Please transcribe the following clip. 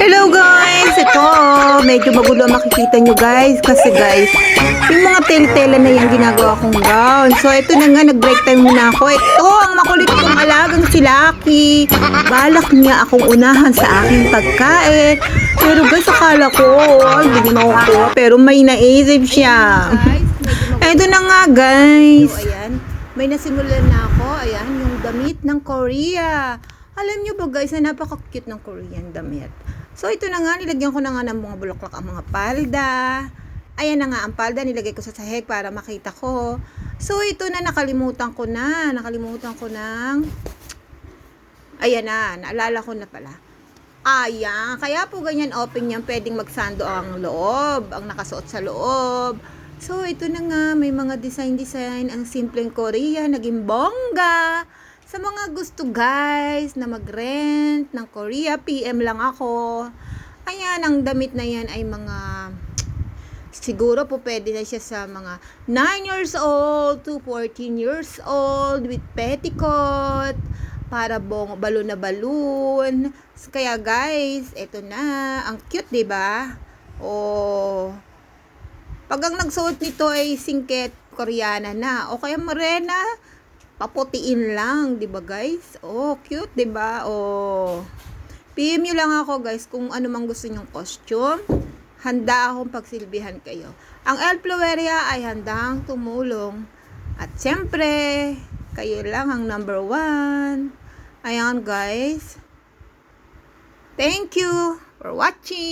Hello guys! Ito, medyo magulo ang makikita nyo guys. Kasi guys, yung mga tela na yan ginagawa kong gown. So ito na nga, nag-break time muna ako. Ito, ang makulit kong alagang si Lucky. Balak niya akong unahan sa aking pagkain. Pero guys, akala ko, hindi niya makukuha. Pero may naisip siya. Ito na nga guys. So, ayan, may nasimulan na ako. Ayan, yung damit ng Korea. Alam nyo ba guys, na napaka-cute ng Korean damit. So ito na nga, nilagyan ko na nga ng mga bulaklak ang mga palda. Ayan na nga ang palda, nilagay ko sa sahig para makita ko. So ito na, nakalimutan ko ng, ayan na, naalala ko na pala. Ayan, kaya po ganyan open yan, pwedeng magsando ang loob, ang nakasuot sa loob. So ito na nga, may mga design, ang simpleng Korea, naging bongga. Sa mga gusto guys na mag-rent ng Korea, PM lang ako. Ayan, ang damit na yan ay mga, siguro po pwede na siya sa mga 9 years old to 14 years old with petticoat, para balon na balon. Kaya guys, eto na, ang cute, 'di ba? Oh. Pag ang nagsuot nito ay singket Koreana na o kaya morena, paputiin lang, 'di ba guys? Oh, cute, 'di ba? Oh. PM nyo lang ako guys kung ano mang gusto nyong costume. Handa akong pagsilbihan kayo. Ang El Plueria ay handang tumulong. At siyempre, kayo lang ang number 1. Ayan guys. Thank you for watching.